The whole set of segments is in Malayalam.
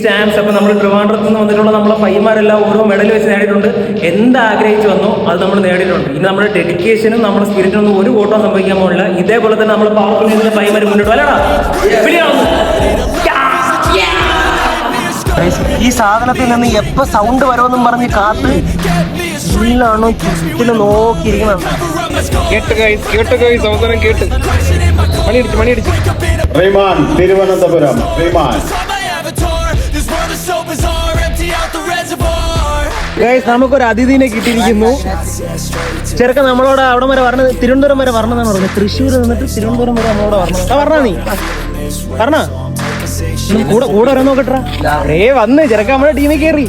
ചാൻസ്. അപ്പോൾ നമ്മൾ ട്രിവാൻഡ്രത്ത് നിന്ന് വന്നിട്ടുള്ള നമ്മളെ പയ്യന്മാരെല്ലാം ഓരോ മെഡൽ വെച്ച് നേടിയിട്ടുണ്ട്. എന്താഗ്രഹിച്ചു വന്നോ അത് നമ്മൾ നേടിയിട്ടുണ്ട്. ഇനി നമ്മുടെ ഡെഡിക്കേഷനും നമ്മുടെ സ്പിരിറ്റിനൊന്നും ഒരു കോട്ടം സംഭവിക്കാൻ പോകില്ല. ഇതേപോലെ തന്നെ നമ്മൾ പവർഫുൾ പയ്യന്മാർ മുന്നോട്ട് വല്ലടാ. ഈ സാധനത്തിൽ നിന്ന് എപ്പോ സൗണ്ട് വരുമെന്നും പറഞ്ഞ് കാത്ത് ഫുള്ളാണോ ചുറ്റിന് നോക്കിയിരിക്കുന്നത്. കേട്ട് മണിയടിച്ചു റീമാൻ തിരുവനന്തപുരം. റീമാൻ നമുക്കൊരു അതിഥിനെ കിട്ടിയിരിക്കുന്നു. ചെറുക്കൻ നമ്മളോട് അവിടെ വരെ പറഞ്ഞത് തിരുവനന്തപുരം വരെ വരണമെന്നാണ് പറഞ്ഞത്. തൃശ്ശൂർ നിന്നിട്ട് തിരുവനന്തപുരം വരെ നമ്മളോട് പറഞ്ഞ നീ പറഞ്ഞ കൂടെ വരാൻ നോക്കട്ടാ. വന്ന് ചെറുക്കൻ നമ്മുടെ ടീമിൽ കയറി.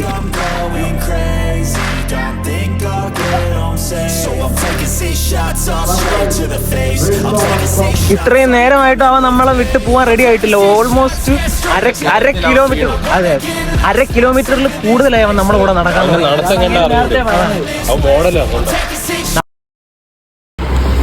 ഇത്രയും നേരമായിട്ട് അവൻ നമ്മളെ വിട്ട് പോവാൻ റെഡി ആയിട്ടില്ല. ഓൾമോസ്റ്റ് അര കിലോമീറ്റർ. അതെ, 1/2 കിലോമീറ്ററിൽ കൂടുതലായി അവൻ നമ്മുടെ കൂടെ നടക്കാൻ.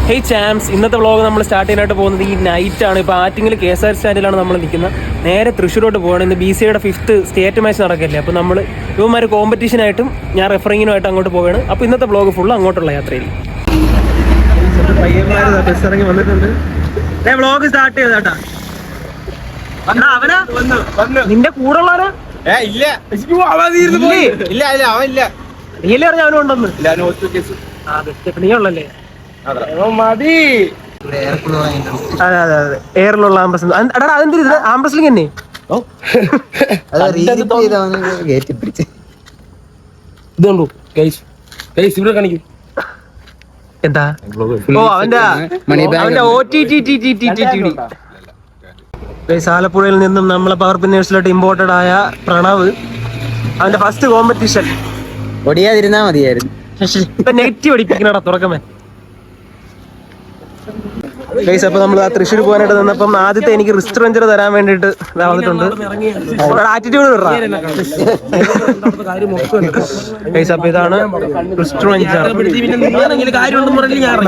ഹേയ് ചാംസ്, ഇന്നത്തെ വ്ളോഗ് നമ്മൾ സ്റ്റാർട്ട് ചെയ്യാനായിട്ട് പോകുന്നത് ഈ നൈറ്റാണ്. ഇപ്പോൾ ആറ്റിങ്ങൽ KSR സ്റ്റാൻഡിലാണ് നമ്മൾ നിൽക്കുന്നത്. നേരെ തൃശ്ശൂരോട്ട് പോകണം. ഇന്ന് BCAയുടെ 5th സ്റ്റേറ്റ് മാച്ച് നടക്കില്ലേ. അപ്പോൾ നമ്മൾ ഇവന്മാർ കോമ്പറ്റീഷനായിട്ടും ഞാൻ റെഫറിങ്ങിനുമായിട്ട് അങ്ങോട്ട് പോവുകയാണ്. അപ്പോൾ ഇന്നത്തെ വ്ളോഗ് ഫുള്ള് അങ്ങോട്ടുള്ള യാത്രയിൽ. പയ്യന്മാർ ബസ് ഇറങ്ങി വന്നിട്ടുണ്ട്. വ്ളോഗ് സ്റ്റാർട്ട് ചെയ്താട്ടാ. നിന്റെ കൂടെ ഉള്ളവരാ? നീയല്ലേ അറിഞ്ഞ അവനും ഉണ്ടെന്ന്. നീ ഉള്ളല്ലേ? മതി. അതെ അതെ അതെ, എയറിലുള്ള ആംബസ്. എടാ അതെന്തിരി ആംബസ്ലിംഗ് തന്നെ. ഇതുണ്ടോ ഇവിടെ കാണിക്കും. എന്താ? ഓ അവന്റെ ആലപ്പുഴയിൽ നിന്നും നമ്മളെ പവർ പിന്നേഴ്സിലോട്ട് ഇമ്പോർട്ടഡ് ആയ പ്രണവ്. അവന്റെ ഫസ്റ്റ് കോമ്പറ്റീഷൻ. ഒടിയാതിരുന്നാ മതിയായിരുന്നു. നെഗറ്റീവ് അടിപ്പിക്കണടാ തുറക്കമേ. ഗൈസ്, അപ്പൊ നമ്മൾ ആ തൃശ്ശൂർ പോകാനായിട്ട് നിന്നപ്പം ആദ്യത്തെ എനിക്ക് റിസ്റ്റ് റഞ്ചർ തരാൻ വേണ്ടിട്ട് വന്നിട്ടുണ്ട്. ആറ്റിറ്റ്യൂഡ് ഗൈസ്, അപ്പൊ ഇതാണ് റിസ്റ്റ് റഞ്ചർ.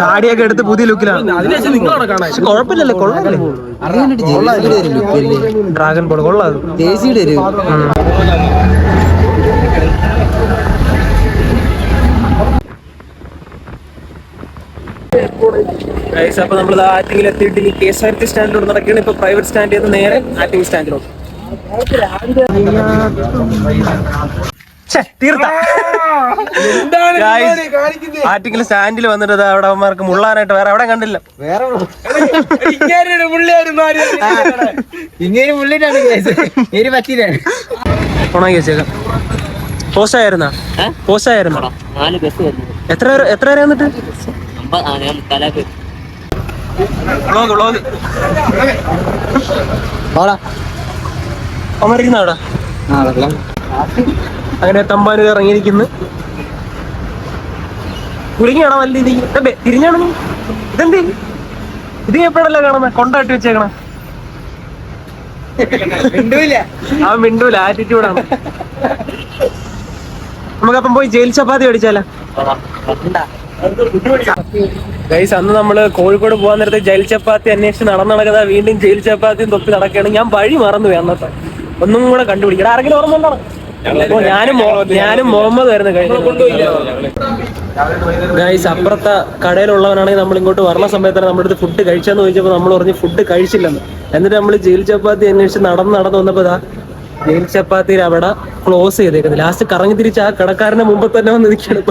ഗാഡിയൊക്കെ എടുത്ത് പുതിയ ലുക്കിലാണ്. കുഴപ്പമില്ലല്ലേ, കൊള്ളാല്ലേ? ഡ്രാഗൺ ബോൾ കൊള്ളാം. അപ്പൊ നമ്മൾ ആറ്റിങ്ങിൽ എത്തിയിട്ട് ഈ KSRT സ്റ്റാൻഡിലോട്ട് നടക്കുകയാണ്. ഇപ്പൊ പ്രൈവറ്റ് സ്റ്റാൻഡിൽ നിന്ന് നേരെ ആറ്റിങ് സ്റ്റാൻഡിലോട്ട്. ആറ്റിങ്ങിൽ സ്റ്റാൻഡിൽ വന്നിട്ട് അവിടെ അവന്മാർക്ക് മുള്ളാനായിട്ട് വേറെ അവിടെ കണ്ടില്ല. ഉണങ്ങി വെച്ചേക്കാം. പോസ്റ്റ് ആയിരുന്നോ? പോസ്റ്റ് ആയിരുന്നോ? എത്ര പേരെ വന്നിട്ട്? അങ്ങനെ തമ്പാനൂർ ഇറങ്ങിയിരിക്കുന്നു. കുളിങ്ങാണോ നല്ല രീതി? തിരിഞ്ഞാണോ? ഇതെന്ത് ഇത് എപ്പോഴല്ലേ കാണുന്ന കൊണ്ടാട്ടി വെച്ചേക്കണ? അവൻ മിണ്ടൂല, ആറ്റിറ്റ്യൂഡാണ്. നമുക്കപ്പം പോയി ജയിൽ ചപ്പാത്തി മേടിച്ചാലോ? ഗൈസ്, അന്ന് നമ്മള് കോഴിക്കോട് പോകാൻ നേരത്തെ ജയിൽ ചപ്പാത്തി അന്വേഷിച്ച് നടക്കതാ. വീണ്ടും ജയിൽ ചപ്പാത്തിയും തൊപ്പി നടക്കുകയാണ്. ഞാൻ വഴി മറന്നു പോയി. അന്നത്തെ ഒന്നും കൂടെ കണ്ടുപിടിക്കണം. ആരെങ്കിലും ഓർമ്മ ഉണ്ടോ? ഞാനും മുഹമ്മദ് ആയിരുന്നു ഗൈസ്. അപ്പുറത്തെ കടയിലുള്ളവനാണെങ്കിൽ നമ്മൾ ഇങ്ങോട്ട് വരണ സമയത്താണ് നമ്മുടെ അടുത്ത് ഫുഡ് കഴിച്ചാന്ന് ചോദിച്ചപ്പോൾ നമ്മൾ പറഞ്ഞു ഫുഡ് കഴിച്ചില്ലെന്ന്. എന്നിട്ട് നമ്മൾ ജയിൽ ചപ്പാത്തി അന്വേഷിച്ച് നടന്ന് വന്നപ്പോ ജയിൽ ചപ്പാത്തിയിൽ അവിടെ ക്ലോസ് ചെയ്തേക്കുന്നത്. ലാസ്റ്റ് കറങ്ങി തിരിച്ച് ആ കടക്കാരന്റെ മുമ്പ് തന്നെ വന്ന് നിൽക്കണം.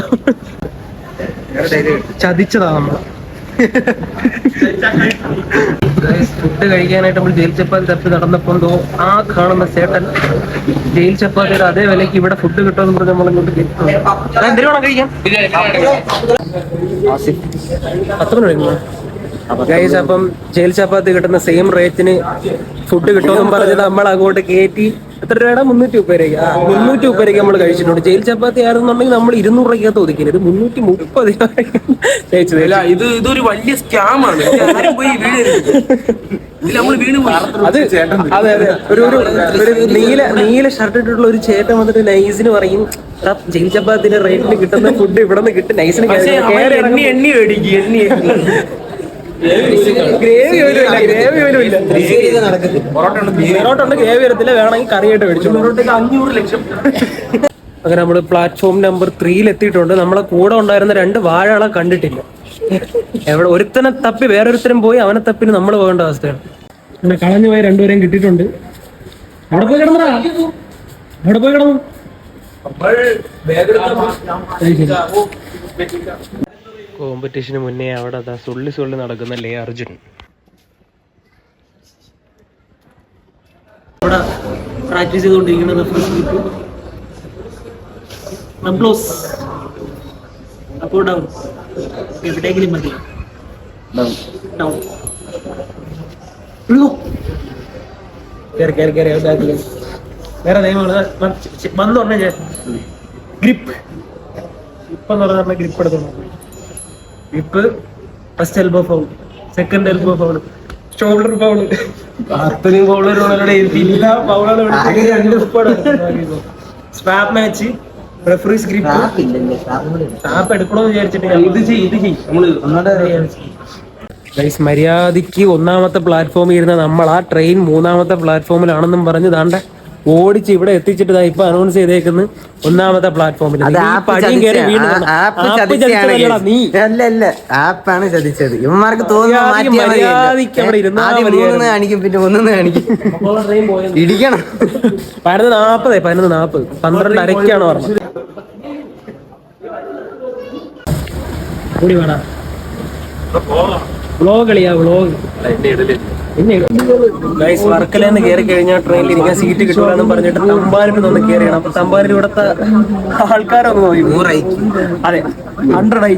ചതിച്ചതാ നമ്മൾ. ഫുഡ് കഴിക്കാനായിട്ട് നമ്മൾ ജയിൽ ചപ്പാത്തി തപ്പി നടന്നപ്പോ ആ കാണുന്ന ചേട്ടൻ ജയിൽ ചപ്പാത്തിയുടെ അതേ വിലക്ക് ഇവിടെ ഫുഡ് കിട്ടുമെന്ന് പറഞ്ഞ് നമ്മളിങ്ങോട്ട് എന്തിനു വേണം കഴിക്കാൻ? 10 മണി. ഗൈസ്, അപ്പം ജയിൽ ചപ്പാത്തി കിട്ടുന്ന സെയിം റേറ്റിന് ഫുഡ് കിട്ടുമെന്നും പറഞ്ഞത് നമ്മൾ അങ്ങോട്ട് കയറ്റി. എത്ര രൂപയുടെ? 330 രൂപയ്ക്ക്. 330 രൂപയ്ക്ക് നമ്മൾ കഴിച്ചിട്ടുണ്ട്. ജയിൽ ചപ്പാത്തി ആയിരുന്നുണ്ടെങ്കിൽ നമ്മൾ 200 രൂപയ്ക്കകത്ത് ഒതുക്കിയത്. 330 ഇതൊരു വലിയ സ്കാമാണ്. അത് അതെ അതെ. ഒരു നീല ഷർട്ട് ഇട്ടിട്ടുള്ള ഒരു ചേട്ടൻ വന്നിട്ട് നൈസിന് പറയും ജയിൽ ചപ്പാത്തിന്റെ റേറ്റിന് കിട്ടുന്ന ഫുഡ് ഇവിടെ നിന്ന് കിട്ടും. നൈസിന് എണ്ണി മേടിക്കും. ഗ്രേവി പോലും ഇല്ല. പൊറോട്ട ഉണ്ട്, ഗ്രേവി വരത്തില്ല. വേണമെങ്കിൽ കറിയായിട്ട് മേടിച്ചോളൂ. 500 ലക്ഷം. അങ്ങനെ നമ്മൾ പ്ലാറ്റ്ഫോം നമ്പർ 3 എത്തിയിട്ടുണ്ട്. നമ്മളെ കൂടെ ഉണ്ടായിരുന്ന 2 വാഴകളെ കണ്ടിട്ടില്ല. എവിടെ ഒരുത്തനെ തപ്പി വേറൊരുത്തരം പോയി, അവനെ തപ്പിന് നമ്മൾ പോകേണ്ട അവസ്ഥയാണ്. പിന്നെ കളഞ്ഞു പോയ 2 പേരെയും കിട്ടിയിട്ടുണ്ട്. അവിടെ പോയി കിടന്നടാ, അവിടെ പോയി കിടന്നു. കോമ്പറ്റീഷന് മുന്നേ അവിടെ സുള്ളി നടക്കുന്ന ലേ അർജുൻ അവിടെ പ്രാക്ടീസ് ചെയ്തുകൊണ്ടിരിക്കുന്നത്. അപ്പോ ഡൗൺ എവിടെയെങ്കിലും മതി. ഡൗൺ വേറെ നിയമങ്ങള് വന്നു പറഞ്ഞ ഗ്രിപ്പ്. ഇപ്പം പറഞ്ഞ ഗ്രിപ്പ് എടുത്തോളൂ. Grip, first elbow foul, second elbow foul, shoulder foul, അത്രയും ഫൗളറുകളുടെ എല്ലാ ഫൗളുകളും swap match, referees grip. Swap എടുക്കണമെന്ന് വിചാരിച്ചിട്ട് ഇത് ചെയ്യും മര്യാദയ്ക്ക് 1ാമത്തെ പ്ലാറ്റ്ഫോമിൽ ഇരുന്ന നമ്മൾ ആ ട്രെയിൻ 3ാമത്തെ പ്ലാറ്റ്ഫോമിലാണെന്നും പറഞ്ഞ് ദാണ്ട ഓടിച്ച് ഇവിടെ എത്തിച്ചിട്ട് ഇപ്പൊ അനൗൺസ് ചെയ്തേക്കുന്നു 1ാമത്തെ പ്ലാറ്റ്ഫോമിൽ. ആപ്പാണ് ചതിച്ചത്. ഇവന്മാർക്ക് തോന്നുന്നു കാണിക്കും, പിന്നെ ഒന്നും കാണിക്കും. ഇടിക്കണം. 11:40 12:30 പറഞ്ഞത്. കൂടി വേണം വ്ളോഗ് കളിയാ, വ്ളോഗ്. വർക്കലെന്ന് കയറി കഴിഞ്ഞാൽ ട്രെയിനിൽ ഇരിക്കാൻ സീറ്റ് കിട്ടൂലെന്നും പറഞ്ഞിട്ട് തമ്പാനൂരിൽ ഒന്ന് കയറിയാണ്. അപ്പൊ തമ്പാനൂർ ഇവിടുത്തെ ആൾക്കാരൊന്ന് നോക്കി. 100 അതെ, 100 ആയി.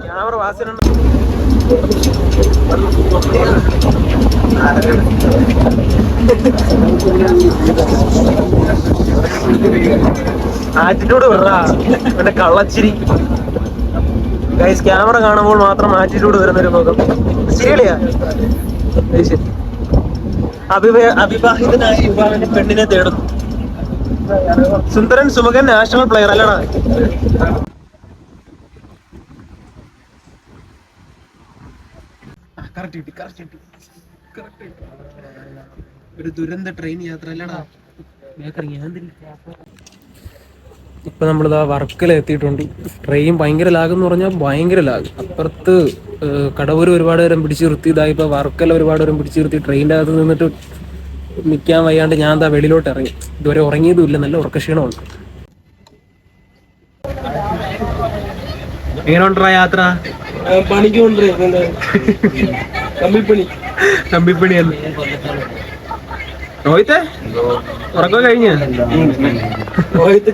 ക്യാമറ വാസന ആറ്റിറ്റ്യൂഡ് വിടാ, പിന്നെ കള്ളച്ചിരി. ഗൈസ്, ക്യാമറ കാണുമ്പോൾ മാത്രം ആറ്റിറ്റ്യൂഡ് വരുന്നൊരു മുഖം. ശരിയാ. അവിവാഹിതനായ യുവാവിന്റെ പെണ്ണിനെ തേടുന്നു. സുന്ദരൻ സുമുഖൻ നാഷണൽ പ്ലെയർ അല്ലടാ. ഒരു ദുരന്ത ട്രെയിൻ യാത്ര അല്ലടാ. ഇപ്പൊ നമ്മളിതാ വർക്കല എത്തിയിട്ടുണ്ട്. ട്രെയിൻ ഭയങ്കര ലാഗ് എന്ന് പറഞ്ഞാൽ ഭയങ്കര ലാഗ്. അപ്പുറത്ത് കടവൂർ ഒരുപാട് നേരം പിടിച്ചു നിർത്തി. ഇതായിപ്പോ വർക്കല ഒരുപാട് നേരം പിടിച്ചു നിർത്തി. ട്രെയിനിൻ്റെ അകത്ത് നിന്നിട്ട് നിൽക്കാൻ വയ്യാണ്ട് ഞാൻ എന്താ വെളിയിലോട്ട് ഇറങ്ങി. ഇതുവരെ ഉറങ്ങിയതുമില്ല, നല്ല ഉറക്കക്ഷീണമുണ്ട്. എങ്ങനെ ഉണ്ടാ യാത്ര? പണിക്ക് കമ്പിപ്പണിയല്ലേ രോഹിത്തെ? ഉറക്കം കഴിഞ്ഞ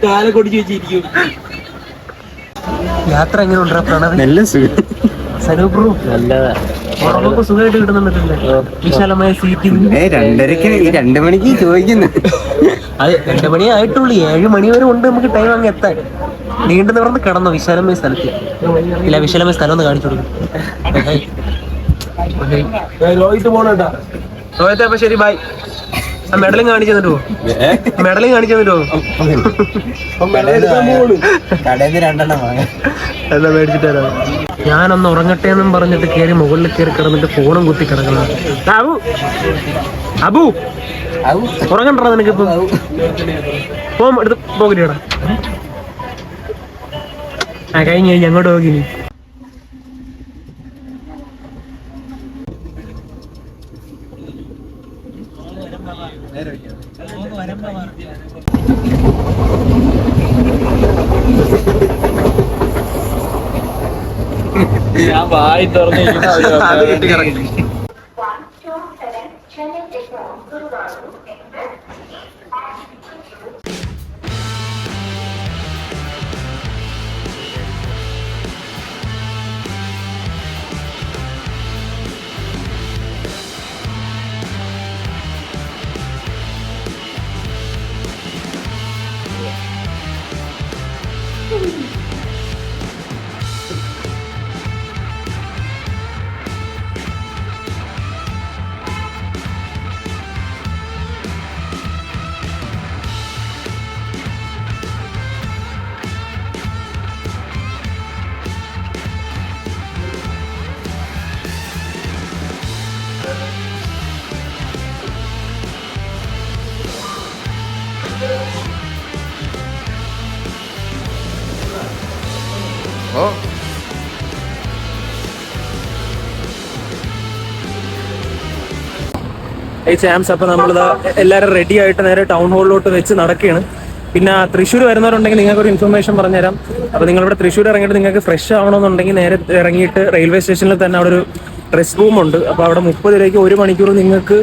കാല കൊടിച്ചു വെച്ചിരിക്കും. യാത്ര എങ്ങനെ ഉണ്ടാ പ്രണവ്? നല്ല സനൂപ്രൂ നല്ലതാ. ഉറങ്ങൊക്കെ സുഖമായിട്ട് കിട്ടുന്നുണ്ടല്ലേ? വിശാലമായ സീറ്റിൽ 2 മണിക്ക് ചോദിക്കുന്നു. അതെ, 2 മണി ആയിട്ടുള്ളൂ. 7 മണി വരെ ഉണ്ട് നമുക്ക് ടൈം അങ്ങ് എത്താൻ. നീണ്ടു നിവർന്ന് കിടന്നോ വിശാലമായ സ്ഥലത്ത്? ഇല്ല, വിശാലമായ സ്ഥലം ഒന്ന് കാണിച്ചു കൊടുക്കും. രോഹിത് പോണേട്ടാ. രോഹിത്തെ അപ്പൊ ശരി, ബൈ. മെഡലും കാണിച്ചു തന്നിട്ട് പോകും. മെഡലും കാണിച്ചു തന്നിട്ട് പോകും. കടയിൽ 2 വാങ്ങാം. എന്താ മേടിച്ചിട്ട് തരാം. ഞാനൊന്ന് ഉറങ്ങട്ടെ എന്നും പറഞ്ഞിട്ട് കയറി മുകളിൽ കയറി കിടന്നിട്ട് ഫോണും കുത്തി കിടക്കണം. അബു ഉറങ്ങണ്ടാ നിനക്കിപ്പോ? ഫോൺ എടുത്ത് പോകില്ലേടാ. കഴിഞ്ഞ് അങ്ങോട്ട് നോക്കിനി. ഞാൻ വായി തുറന്നു. ഈ ചാംസ്. അപ്പോൾ നമ്മളിത് എല്ലാവരും റെഡി ആയിട്ട് നേരെ ടൗൺ ഹാളിലോട്ട് വെച്ച് നടക്കുകയാണ്. പിന്നെ തൃശ്ശൂർ വരുന്നവരുണ്ടെങ്കിൽ നിങ്ങൾക്ക് ഒരു ഇൻഫർമേഷൻ പറഞ്ഞുതരാം. അപ്പോൾ നിങ്ങളിവിടെ തൃശ്ശൂർ ഇറങ്ങിയിട്ട് നിങ്ങൾക്ക് ഫ്രഷ് ആവണമെന്നുണ്ടെങ്കിൽ നേരെ ഇറങ്ങിയിട്ട് റെയിൽവേ സ്റ്റേഷനിൽ തന്നെ അവിടെ ഒരു ഡ്രസ് റൂം ഉണ്ട്. അപ്പോൾ അവിടെ 30 രൂപയ്ക്ക് 1 മണിക്കൂർ നിങ്ങൾക്ക്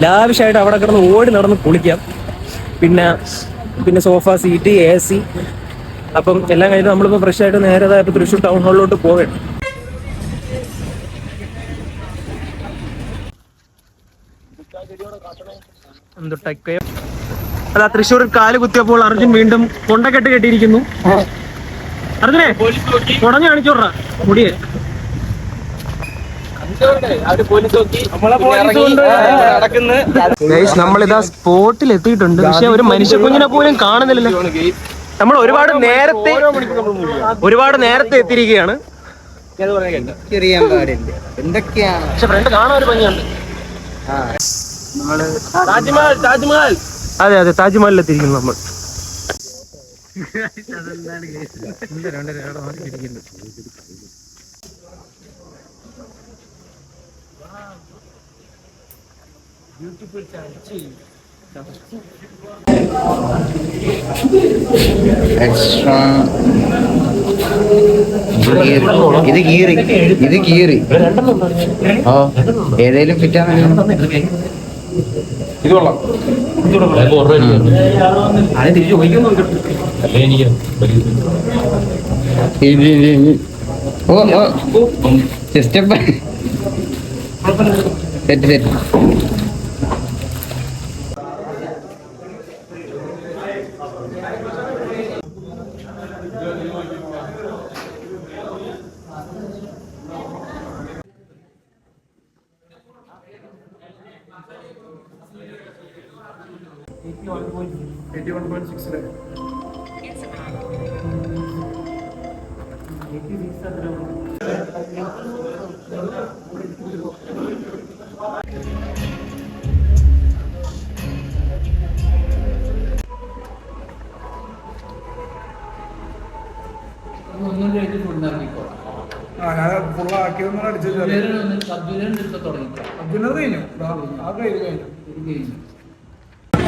ലാവിഷായിട്ട് അവിടെ കിടന്ന് ഓടി നടന്ന് കുളിക്കാം. പിന്നെ സോഫ സീറ്റ്, AC. അപ്പം എല്ലാം കഴിഞ്ഞിട്ട് നമ്മളിപ്പോൾ ഫ്രഷ് ആയിട്ട് നേരെ ഇപ്പോൾ തൃശ്ശൂർ ടൗൺ ഹാളിലോട്ട് പോവുകയാണ്. അതാ തൃശ്ശൂർ കാല് കുത്തിയപ്പോൾ അർജുൻ വീണ്ടും കൊണ്ടക്കെട്ട് കെട്ടിയിരിക്കുന്നു. അർജുനെ കുടഞ്ഞു കാണിച്ചോടാ മുടിയെ. നമ്മളിതാ സ്പോട്ടിൽ എത്തിയിട്ടുണ്ട്. പക്ഷെ ഒരു മനുഷ്യ കുഞ്ഞിനെ പോലും കാണുന്നില്ലല്ലോ. നമ്മൾ ഒരുപാട് നേരത്തെ എത്തിയിരിക്കുകയാണ്. എന്തൊക്കെയാണ് പക്ഷെ ഫ്രണ്ട് കാണാൻ ഒരു ഭംഗിയുണ്ട്. താജ്മഹൽ അതെ താജ്മഹലിൽ എത്തിയിരിക്കുന്നു നമ്മൾ. എക്സ്ട്രാ ഇത് കീറി ഓ ഏതേലും ഫിറ്റാണ്. ഇത് കൊള്ളാം. ഓ സ്റ്റെപ്പ് സെറ്റ്.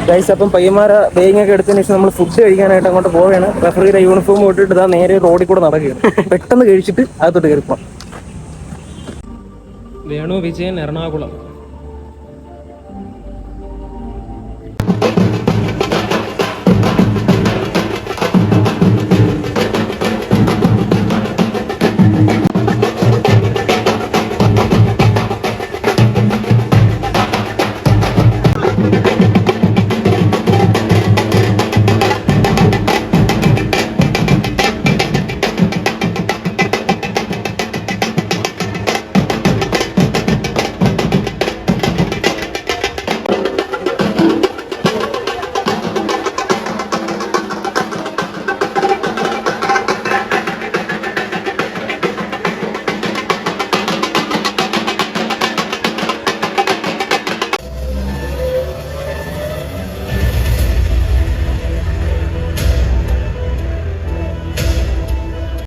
ഗൈസ്, അപ്പം പയ്യന്മാരെ ബേഗൊക്കെ എടുത്തതിന് ശേഷം നമ്മൾ ഫുഡ് കഴിക്കാനായിട്ട് അങ്ങോട്ട് പോവുകയാണ്. റഫറിയുടെ യൂണിഫോം ഇട്ടിട്ട് ഇതാ നേരെ റോഡിൽ കൂടെ നടക്കുകയാണ്. പെട്ടെന്ന് കഴിച്ചിട്ട് അകത്തോട്ട് കയറിപ്പോണം. വേണു വിജയൻ, എറണാകുളം.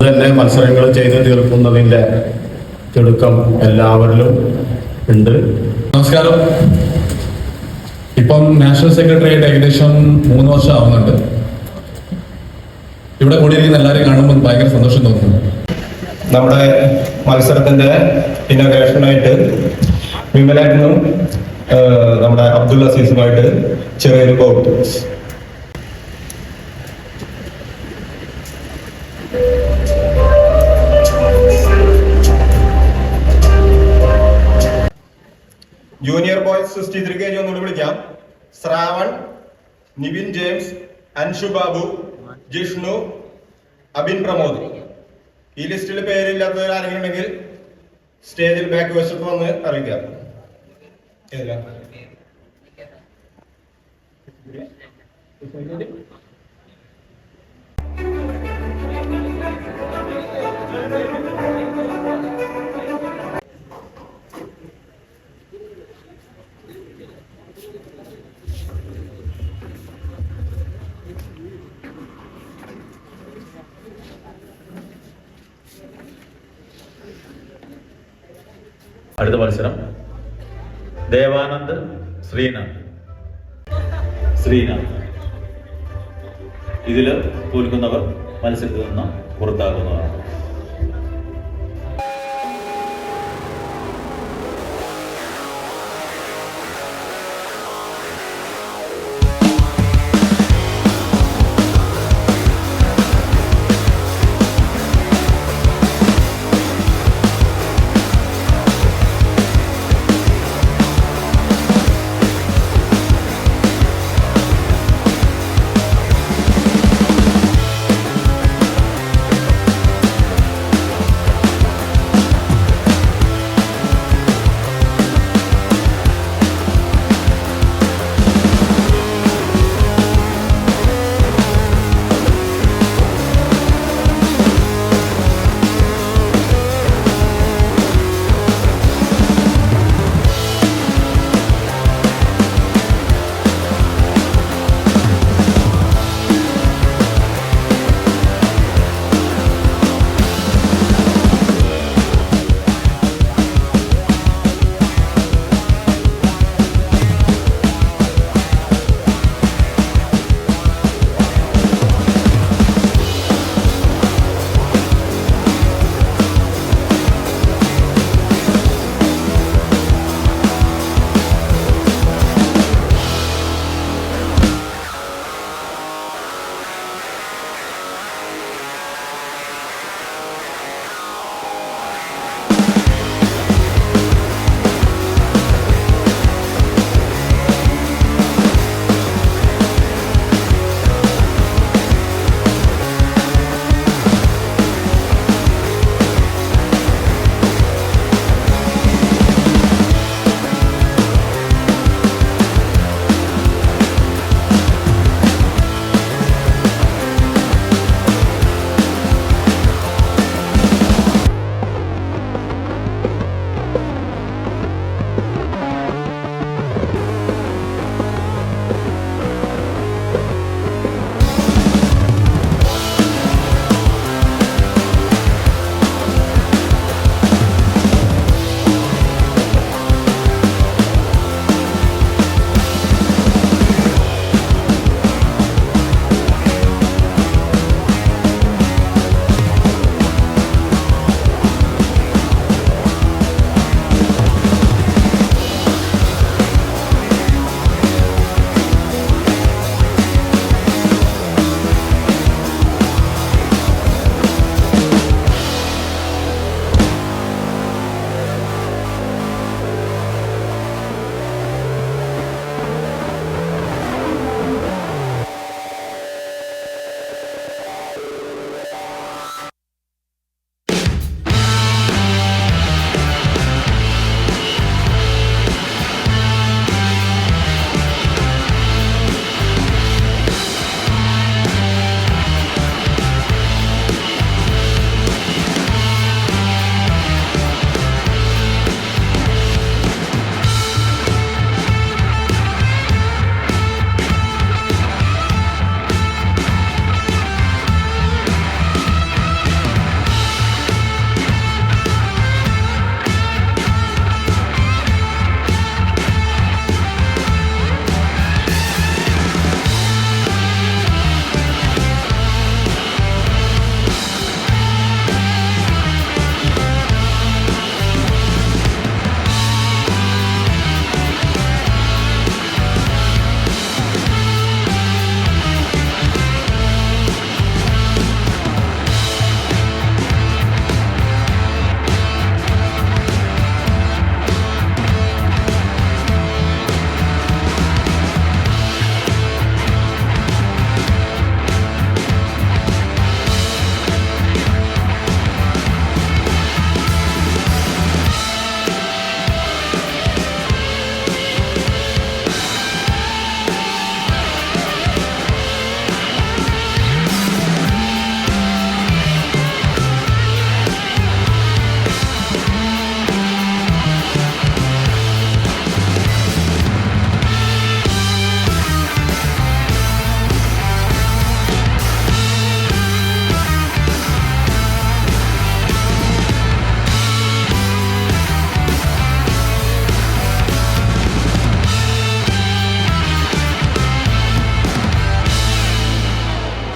തന്നെ മത്സരങ്ങൾ ചെയ്ത് തീർക്കുന്നതിന്റെ തിടുക്കം എല്ലാവരിലും ഉണ്ട്. നമസ്കാരം. ഇപ്പം നാഷണൽ സെക്രട്ടറി ആയിട്ട് ഏകദേശം 3 വർഷം ആവുന്നുണ്ട്. ഇവിടെ കൂടിയിരിക്കുന്ന എല്ലാവരെയും കാണുമ്പോൾ ഭയങ്കര സന്തോഷം തോന്നുന്നു. നമ്മുടെ മത്സരത്തിന്റെ ഇനോഗ്രേഷനായിട്ട് വിമലായിട്ടും നമ്മുടെ അബ്ദുൽ അസീസുമായിട്ട് ചെറിയൊരു ബോട്ട്. ജൂനിയർ ബോയ്സ് 63 kg ഒന്നുകൂടി വിളിക്കാം. ശ്രാവൺ, നിവിൻ ജെയിംസ്, അൻഷു ബാബു, ജിഷ്ണു, അബിൻ പ്രമോദ്. ഈ ലിസ്റ്റിൽ പേരില്ലാത്തവർ ആരെങ്കിലും ഉണ്ടെങ്കിൽ സ്റ്റേജിൽ ബാക്ക് വശത്ത് വന്ന് അറിയിക്കാം. അടുത്ത മത്സരം ദേവാനന്ദ് ശ്രീനാഥ്. ഇതിൽ തോൽക്കുന്നവർ മത്സരത്തിൽ നിന്ന് പുറത്താക്കുന്നതാണ്.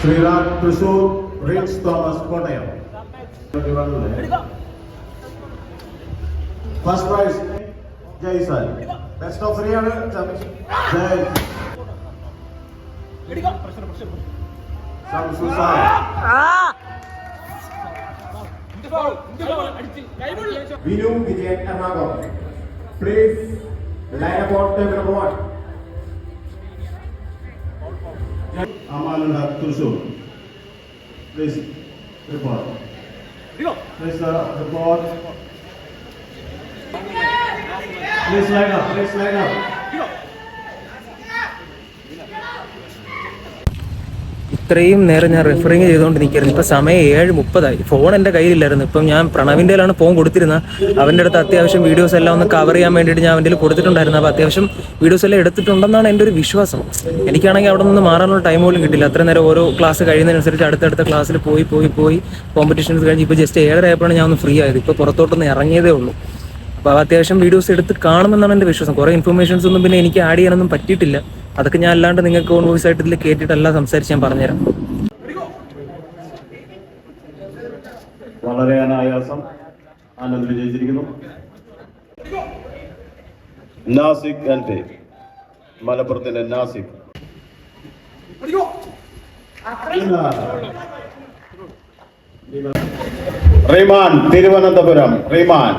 Sreeram Thrissur, Rich Thomas Kottayam. First prize Jaisal. Best of 3 ആണ് ജയ് സംസുസാൽ. Vinu Vijayan Ernakulam. Please line about table number 1. അമാനുണ്ട Thrissur. Please report. Please report. Please line up. Please line up. ഇത്രയും നേരം ഞാൻ റെഫറിങ് ചെയ്തുകൊണ്ട് നിൽക്കായിരുന്നു. ഇപ്പം സമയം 7:30. ഫോൺ എൻ്റെ കയ്യിലില്ലായിരുന്നു. ഇപ്പം ഞാൻ പ്രണവിൻ്റെയിലാണ് ഫോൺ കൊടുത്തിരുന്നത്. അവൻ്റെ അടുത്ത് അത്യാവശ്യം വീഡിയോസ് എല്ലാം ഒന്ന് കവർ ചെയ്യാൻ വേണ്ടിയിട്ട് ഞാൻ അവൻ്റെ കൊടുത്തിട്ടുണ്ടായിരുന്നു. അപ്പോൾ അത്യാവശ്യം വീഡിയോസ് എല്ലാം എടുത്തിട്ടുണ്ടെന്നാണ് എൻ്റെ ഒരു വിശ്വാസം. എനിക്കാണെങ്കിൽ അവിടെ നിന്ന് മാറാനുള്ള ടൈം പോലും കിട്ടില്ല. അത്ര നേരം ഓരോ ക്ലാസ് കഴിയുന്നതിനനുസരിച്ച് അടുത്തടുത്ത ക്ലാസ്സിൽ പോയി കോമ്പറ്റീഷൻസ് കഴിഞ്ഞ് ഇപ്പോൾ ജസ്റ്റ് 7:30 ആയപ്പോഴാണ് ഞാൻ ഒന്ന് ഫ്രീ ആയത്. ഇപ്പോൾ പുറത്തോട്ടൊന്ന് ഇറങ്ങിയതേ ഉള്ളൂ. അപ്പോൾ അത്യാവശ്യം വീഡിയോസ് എടുത്ത് കാണുമെന്നാണ് എൻ്റെ വിശ്വാസം. കുറേ ഇൻഫർമേഷൻസ് ഒന്നും പിന്നെ എനിക്ക് ആഡ് ചെയ്യാനൊന്നും പറ്റിയിട്ടില്ല. അതൊക്കെ ഞാൻ അല്ലാണ്ട് നിങ്ങൾക്ക് ഓൺ വോയിസ് ആയിട്ട് ഇതിൽ കേട്ടിട്ടെല്ലാം സംസാരിച്ച് ഞാൻ പറഞ്ഞുതരാം. വളരെ അനായാസം ആനന്ദ് വിജയിച്ചിരിക്കുന്നു. നാസിക് എൽപി, മലപ്പുറത്തിന്റെ നാസിക്. റീമാൻ, തിരുവനന്തപുരം. റീമാൻ.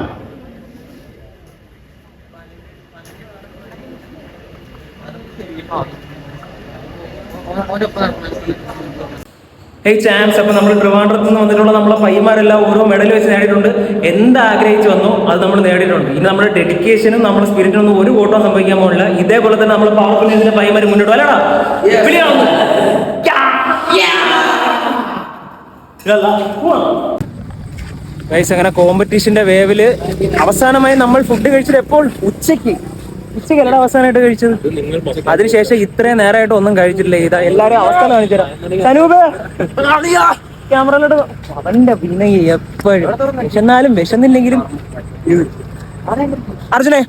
ഹേയ് ചാംസ്, അപ്പോൾ നമ്മൾ ട്രിവാൻഡ്രത്ത് നിന്ന് വന്നിട്ടുള്ള നമ്മളെ പയ്യന്മാരെല്ലാം ഓരോ മെഡൽ വെച്ച് നേടിയിട്ടുണ്ട്. എന്താഗ്രഹിച്ചു വന്നോ അത് നമ്മൾ നേടിയിട്ടുണ്ട്. ഇനി നമ്മുടെ ഡെഡിക്കേഷനും നമ്മുടെ സ്പിരിറ്റിനൊന്നും ഒരു കോട്ടം സംഭവിക്കാൻ പോകില്ല. ഇതേപോലെ തന്നെ നമ്മൾ പവർഫുൾ പയ്യന്മാർ മുന്നോട്ട് വല്ലടാ. ഗൈസ്, അങ്ങനെ കോമ്പറ്റീഷന്റെ വേവില് അവസാനമായി നമ്മൾ ഫുഡ് കഴിച്ചത് എപ്പോൾ? ഉച്ചക്കല്ലട അവസാനമായിട്ട് കഴിച്ചത്. അതിനുശേഷം ഇത്രയും നേരമായിട്ട് ഒന്നും കഴിച്ചിട്ടില്ല. ഇതാ എല്ലാരും അവസ്ഥ കാണിച്ചുതരാം. സനൂപ് ക്യാമറയിലോട്ട്. അവന്റെ പിന്നെ എപ്പോഴും വിശന്നാലും വിശന്നില്ലെങ്കിലും. അർജുനെ,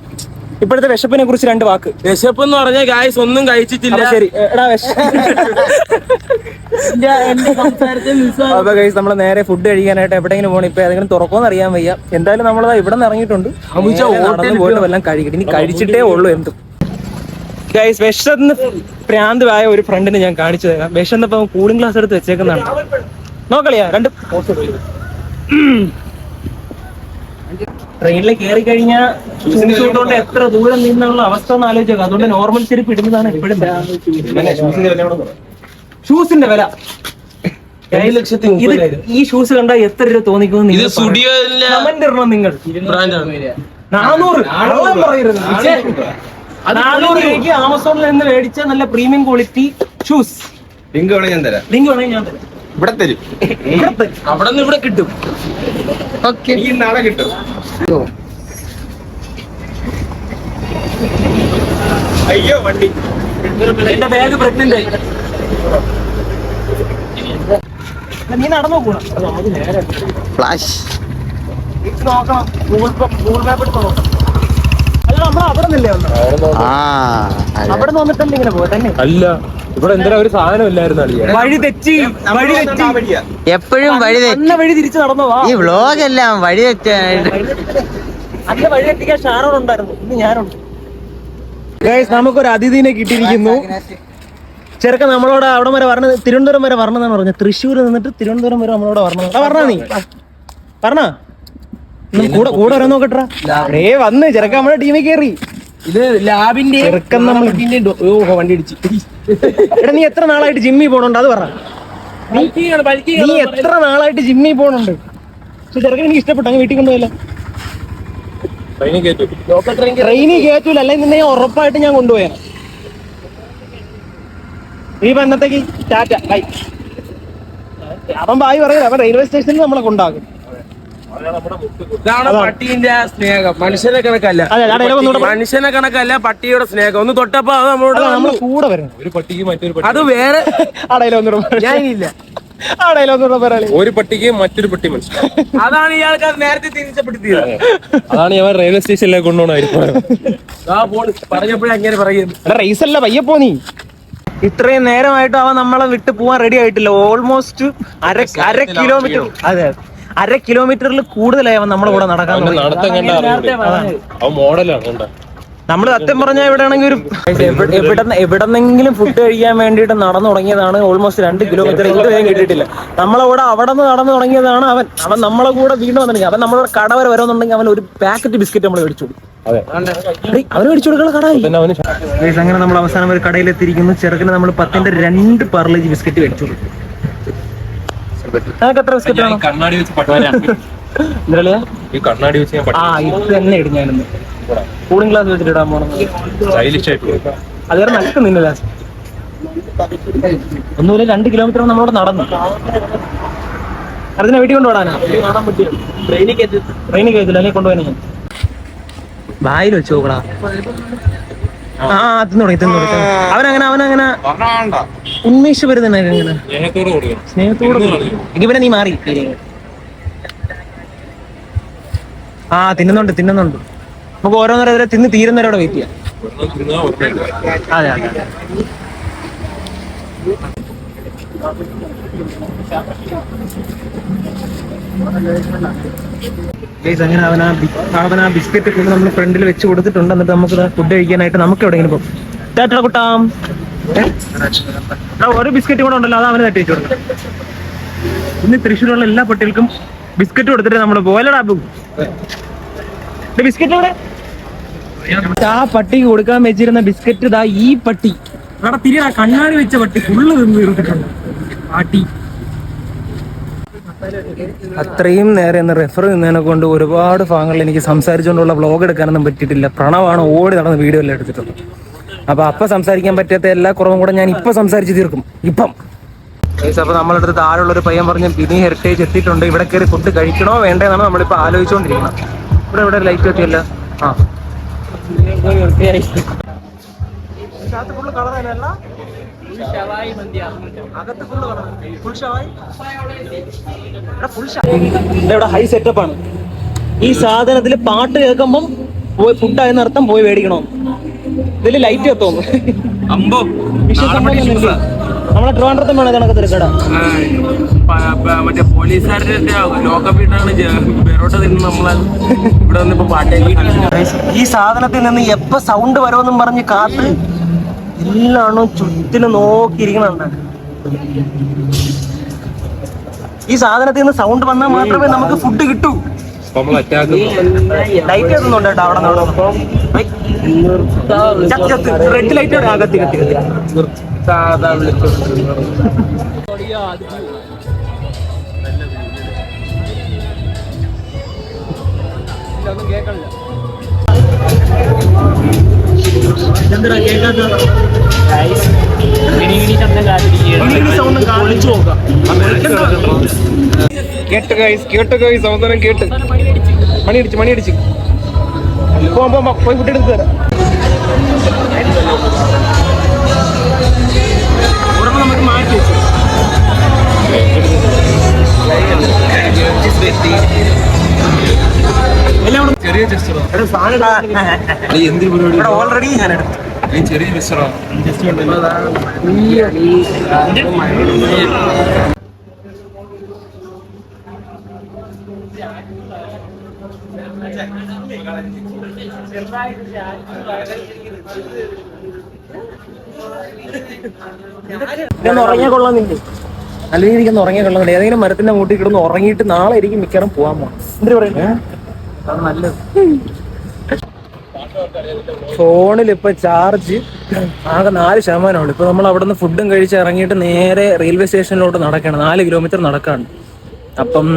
ഇപ്പോഴത്തെ വിശപ്പിനെ കുറിച്ച് 2 വാക്ക്. വിശപ്പ് എന്ന് പറഞ്ഞാൽ ഗായ്സ് ഒന്നും കഴിച്ചിട്ടില്ല. ശരി എടാ അപ്പൊ ഗൈസ് നമ്മള് നേരെ ഫുഡ് കഴിക്കാനായിട്ട് എവിടെയെങ്കിലും പോകണം. ഇപ്പൊ ഏതെങ്കിലും തുറക്കോന്ന് അറിയാൻ വയ്യ. എന്തായാലും നമ്മളതാ ഇവിടെ നിന്ന് ഇറങ്ങിയിട്ടുണ്ട്. പോയിട്ട് വല്ലതും കഴിക്കട്ടെ. ഇനി കഴിച്ചിട്ടേ ഉള്ളൂ എന്തും. ഗൈസ്, വിശന്ന് പ്രാന്തമായ ഒരു ഫ്രണ്ടിന് ഞാൻ കാണിച്ചു തരാം. വിശന്നപ്പോ കൂളിംഗ് ഗ്ലാസ് എടുത്ത് വെച്ചേക്കുന്നതാണ്. നോക്കളിയാ 2 ട്രെയിനിൽ കയറി കഴിഞ്ഞാൽ ഷൂസിട്ടുകൊണ്ട് എത്ര ദൂരം നിന്നുള്ള അവസ്ഥ ഒന്ന് ആലോചിച്ചേക്കാം. അതുകൊണ്ട് നോർമൽ ചെരുപ്പ് ഇടുന്നതാണ് എപ്പോഴും. ഷൂസിന്റെ വില 7,30,000. ഈ ഷൂസ് കണ്ടാൽ എത്ര രൂപ തോന്നിക്കുന്നു കമന്റ് ഇടണം നിങ്ങൾ. 400 പറയരുത്. 400 രൂപയ്ക്ക് ആമസോണിൽ നിന്ന് മേടിച്ച നല്ല പ്രീമിയം ക്വാളിറ്റി ഷൂസ്. ലിങ്ക് വേണമെങ്കിൽ ഞാൻ തരാം. ഇവിടെ തരും. അവിടെ നിന്ന് ഇവിടെ കിട്ടും. ഈ നാളെ കിട്ടും. അയ്യോ വണ്ടി. എന്റെ ബാഗ് പ്രഗ്നന്റ് ആയി. നീ നടന്നു പോകണം. ഫ്ലാഷ് നോക്കണം. ഗൂഗിൾ മാപ്പ് എടുത്ത് നോക്കണം. അല്ല നമ്മൾ അവിടെ നിന്നല്ലേ വന്നത്? അവിടെ നിന്ന് വന്നിട്ടല്ലേ ഇങ്ങനെ പോകാൻ തന്നെ? അല്ല, ഇവിടെ എന്തെങ്കിലും ഒരു സാധനം ഇല്ലായിരുന്നു. വഴി തെറ്റി. എപ്പോഴും വഴി വഴി തിരിച്ച് നടന്നോ? ഈ വ്ളോഗ് എല്ലാം വഴി തെറ്റാനായിട്ട്. അന്ന് വഴി തെറ്റിക്കാൻ ഷാരോട് ഉണ്ടായിരുന്നു. ഇന്ന് ഞാനുണ്ട്. നമുക്കൊരു അതിഥിനെ കിട്ടിയിരിക്കുന്നു. ചെറുക്കൻ നമ്മളോട് അവിടെ വരെ പറഞ്ഞത് തിരുവനന്തപുരം വരെ വരണമെന്നാണ് പറഞ്ഞത്. തൃശ്ശൂർ നിന്നിട്ട് തിരുവനന്തപുരം വരെ നമ്മളോട് പറഞ്ഞാ നീ പറഞ്ഞ കൂടെ വരാൻ നോക്കട്ടാ. വന്ന് ചെറുക്കൻ നമ്മുടെ ടീമിൽ കയറി. ഇത് ലാബിന്റെ വണ്ടി ഇടിച്ച്. എടാ, നീ എത്ര നാളായിട്ട് ജിമ്മിൽ പോണുണ്ട്? അത് പറ. നീ എത്ര നാളായിട്ട് ജിമ്മിൽ പോണുണ്ട്? പക്ഷെ ചെറുക്കൻ എനിക്ക് ഇഷ്ടപ്പെട്ടു. അങ്ങ് വീട്ടിൽ കൊണ്ടുപോയല്ലോ. ട്രെയിനിൽ കയറ്റൂല. അല്ലെങ്കിൽ നിന്നെ ഞാൻ ഉറപ്പായിട്ട് ഞാൻ കൊണ്ടുപോയാ. നീ ഇപ്പൊ എന്നത്തേക്ക് ടാറ്റ ബൈ. അവൻ ബായി പറയില്ല. അവൻ റെയിൽവേ സ്റ്റേഷനിൽ നമ്മളെ കൊണ്ടാകും. ഇതാണ് പട്ടീന്റെ സ്നേഹം. മനുഷ്യനെ കണക്കല്ല. മനുഷ്യനെ കണക്കല്ല പട്ടിയുടെ സ്നേഹം. ഒന്ന് തൊട്ടപ്പോ അത് നമ്മളോട് കൂടെ വരും. ഒരു പട്ടിക്ക് മറ്റൊരു പട്ടി. അത് വേറെ ഞാനില്ല. ഒരു പട്ടിക്ക് മറ്റൊരു പട്ടി മനസ്സിലാവും. അതാണ് ഇയാൾക്ക് അത് നേരത്തെ തിരിച്ചപ്പെടുത്തിയത്. അതാണ് ഞാൻ റെയിൽവേ സ്റ്റേഷനിലേക്ക് കൊണ്ടുപോകണമായിരുന്നു. പറഞ്ഞപ്പോഴേ അങ്ങനെ പറയുന്നു. റേസ് അല്ല പയ്യപ്പോ നീ. ഇത്രയും നേരമായിട്ട് അവൻ നമ്മളെ വിട്ട് പോവാൻ റെഡി ആയിട്ടില്ല. ഓൾമോസ്റ്റ് അര കിലോമീറ്റർ. അതെ, 1/2 കിലോമീറ്ററിൽ കൂടുതലായി അവൻ നമ്മളെ കൂടെ നടക്കാൻ മോഡലാണ്. നമ്മള് സത്യം പറഞ്ഞാൽ ഇവിടെ ആണെങ്കിൽ ഒരു എവിടെന്നെങ്കിലും ഫുഡ് കഴിക്കാൻ വേണ്ടിയിട്ട് നടന്നു തുടങ്ങിയതാണ്. ഓൾമോസ്റ്റ് 2 കിലോമീറ്റർ ഇതുവരെയും കിട്ടിയിട്ടില്ല. നമ്മളെ കൂടെ അവിടെ നിന്ന് നടന്നു തുടങ്ങിയതാണ്. അവൻ നമ്മളെ കൂടെ വീണ്ടും വന്നിട്ടുണ്ടെങ്കിൽ അവൻ നമ്മളോട് കട വരെ വരുന്നുണ്ടെങ്കിൽ അവൻ ഒരു പാക്കറ്റ് ബിസ്ക്കറ്റ് നമ്മൾ മേടിച്ചു കൊടുക്കും. അവന് മേടിച്ചു കൊടുക്കുന്ന കട. അങ്ങനെ നമ്മൾ അവസാനം ഒരു കടയിലെത്തിയിരിക്കുന്നു. ചെറുക്കിന് നമ്മൾ 10ന്റെ 2 പാർലേജ് ബിസ്ക്കറ്റ് മേടിച്ചു കൊടുക്കും. എത്ര ബിസ്ക്കറ്റ് വേണം? കണ്ണാടി വെച്ച് ഈ കണ്ണാടി വെച്ച് ഇത് തന്നെ ഇടും ഞാനൊന്ന് കൂളിംഗ് ഗ്ലാസ് വെച്ചിട്ട് ഇടാൻ പോണം. സ്റ്റൈലിഷ് ആയിട്ട് അത് കാരണം നടക്കുന്നില്ല ലാസ്റ്റ്. ഒന്നുമില്ല, 2 കിലോമീറ്റർ നമ്മളോട് നടന്നു. അതിനെ വീട്ടിൽ കൊണ്ടുപോടാനാ? ട്രെയിനിൽ കയറ്റില്ല, അല്ലെങ്കിൽ കൊണ്ടുപോകാൻ ഞാൻ വായിൽ വെച്ച് നോക്കടാ. തിന്നു അവനങ്ങനെ ഉന്മേഷ വരുന്ന സ്നേഹത്തോട് എങ്കിൽ പിന്നെ നീ മാറി. തിന്നുന്നുണ്ട്. നമുക്ക് ഓരോന്നേരം തിന്ന് തീരുന്നവരെ അവിടെ വെയിറ്റ് ചെയ്യാം. അതെ. അങ്ങനെ അവൻ ആ ബിസ്ക്കറ്റ് കൊണ്ട് നമ്മൾ ഫ്രണ്ടിൽ വെച്ച് കൊടുത്തിട്ടുണ്ട്. എന്നിട്ട് നമുക്ക് ഫുഡ് കഴിക്കാനായിട്ട് നമുക്ക് എവിടെയെങ്കിലും പോകും. തേട്ട കുട്ടാം, ഒരു ബിസ്ക്കറ്റ് കൂടെ ഉണ്ടല്ലോ, അത് അവന് തട്ടി വെച്ച് കൊടുക്കും. ഇന്ന് തൃശ്ശൂരുള്ള എല്ലാ പട്ടികൾക്കും ബിസ്ക്കറ്റ് കൊടുത്തിട്ട് നമ്മൾ പോലടാ ബിസ്ക്കറ്റ് ഇവിടെ. ആ പട്ടിക്ക് കൊടുക്കാൻ വെച്ചിരുന്ന ബിസ്ക്കറ്റ് ഇതാ ഈ പട്ടി അവിടെ തിരിയാ കണ്ണാടി വെച്ച പട്ടി ഫുള്ള് നിന്ന് തീർത്തിട്ടുണ്ട്. പാട്ടി അത്രയും നേരം എന്ന് റെഫർ നിന്നതിനെ കൊണ്ട് ഒരുപാട് ഭാഗങ്ങളിൽ എനിക്ക് സംസാരിച്ചുകൊണ്ടുള്ള വ്ളോഗ് എടുക്കാനൊന്നും പറ്റിയിട്ടില്ല. പ്രണവാണ് ഓടി നടന്ന് വീഡിയോ എല്ലാം എടുത്തിട്ടുള്ളത്. അപ്പൊ സംസാരിക്കാൻ പറ്റാത്ത എല്ലാ കുറവും കൂടെ ഞാൻ ഇപ്പൊ സംസാരിച്ച് തീർക്കും. അപ്പൊ നമ്മളടുത്ത് താഴെയുള്ളൊരു പയ്യൻ പറഞ്ഞ് ബിനി ഹെറിറ്റേജ് എത്തിയിട്ടുണ്ട്. ഇവിടെ കയറി ഫുഡ് കഴിക്കണോ വേണ്ടതെന്നാണ് നമ്മളിപ്പോ ആലോചിച്ചുകൊണ്ടിരിക്കുന്നത്. ഇവിടെ ലൈറ്റ് എത്തിയല്ല. ഇവിടെ ഹൈ സെറ്റപ്പ് ആണ്. ഈ സാധനത്തിൽ പാട്ട് കേൾക്കുമ്പം പോയി ഫുഡായെന്ന് അർത്ഥം പോയി മേടിക്കണോ. ഇതില് ലൈറ്റ് എത്തോന്നു നമ്മളെ ട്രിവാൻഡ്രത്തും വേണം കണക്ക് തിരക്കടാ. മറ്റേ പോലീസുകാരുടെ ലോക്കപ്പ് ഇട്ടാണ് പെറോട്ട തിന്ന് നമ്മളെ ഇവിടെ വന്നിപ്പോ പാട്ടേക്ക്. ഈ സാധനത്തിൽ നിന്ന് എപ്പോ സൗണ്ട് വരുമെന്നും പറഞ്ഞ് കാത്ത് എല്ലാണോ ചുറ്റിനും നോക്കിയിരിക്കണുണ്ട്. ഈ സാധനത്തിൽ നിന്ന് സൗണ്ട് വന്നാൽ മാത്രമേ നമുക്ക് ഫുഡ് കിട്ടൂ. ലൈറ്റ് എത്തുന്നുണ്ട് കേട്ടോ അവിടെ. റെഡ് ലൈറ്റ് കത്തി സാധാ വിളിച്ചു. കേൾക്കണില്ല. കേട്ട് സൗന്ദര്യം കേട്ട് മണിയടിച്ച് പോയി ഫുഡ് എടുത്ത് തരാം. നമുക്ക് മാറ്റി വെച്ചു. ചെറിയ ഓൾറെഡി ഞാൻ എടുത്തു. ചെറിയ മിസ്റ്ററാണ്. ഉറങ്ങിയാൽ കൊള്ളാന്നില്ലേ? നല്ല രീതിക്ക് ഒന്ന് ഉറങ്ങിയാൽ കൊള്ളുന്നില്ല. ഏതെങ്കിലും മരത്തിന്റെ മൂട്ടി കിടന്ന് ഉറങ്ങിയിട്ട് നാളെ ആയിരിക്കും മിക്കവാറും പോകാൻ പോകണം. എന്തിനു പറയുന്നത് നല്ലത്. ഫോണിൽ ഇപ്പൊ ചാർജ് ആകെ 4% ഇപ്പൊ നമ്മൾ അവിടെ നിന്ന് ഫുഡും കഴിച്ച് ഇറങ്ങിയിട്ട് നേരെ റെയിൽവേ സ്റ്റേഷനിലോട്ട് നടക്കണം. 4 കിലോമീറ്റർ നടക്കാണ്. അപ്പം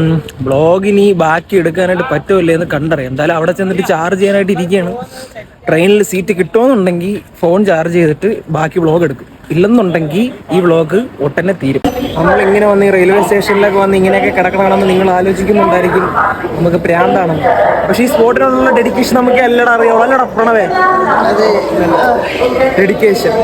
ബ്ലോഗിനി ബാക്കി എടുക്കാനായിട്ട് പറ്റുമല്ലേ എന്ന് കണ്ടറിയാം. എന്തായാലും അവിടെ ചെന്നിട്ട് ചാർജ് ചെയ്യാനായിട്ട് ഇരിക്കുകയാണ്. ട്രെയിനിൽ സീറ്റ് കിട്ടുമെന്നുണ്ടെങ്കിൽ ഫോൺ ചാർജ് ചെയ്തിട്ട് ബാക്കി വ്ളോഗ് എടുക്കും. ഇല്ലെന്നുണ്ടെങ്കിൽ ഈ വ്ളോഗ് ഒട്ടനെ തീരും. നമ്മളിങ്ങനെ വന്ന് ഈ റെയിൽവേ സ്റ്റേഷനിലൊക്കെ വന്ന് ഇങ്ങനെയൊക്കെ കിടക്കണമെന്ന് നിങ്ങൾ ആലോചിക്കുന്നുണ്ടായിരിക്കും നമുക്ക് പ്രാന്താണ്. പക്ഷേ ഈ സ്പോട്ടിനുള്ള ഡെഡിക്കേഷൻ നമുക്ക് എല്ലായിടും അറിയാം. അല്ലടാ പ്രണവേ, ഡെഡിക്കേഷൻ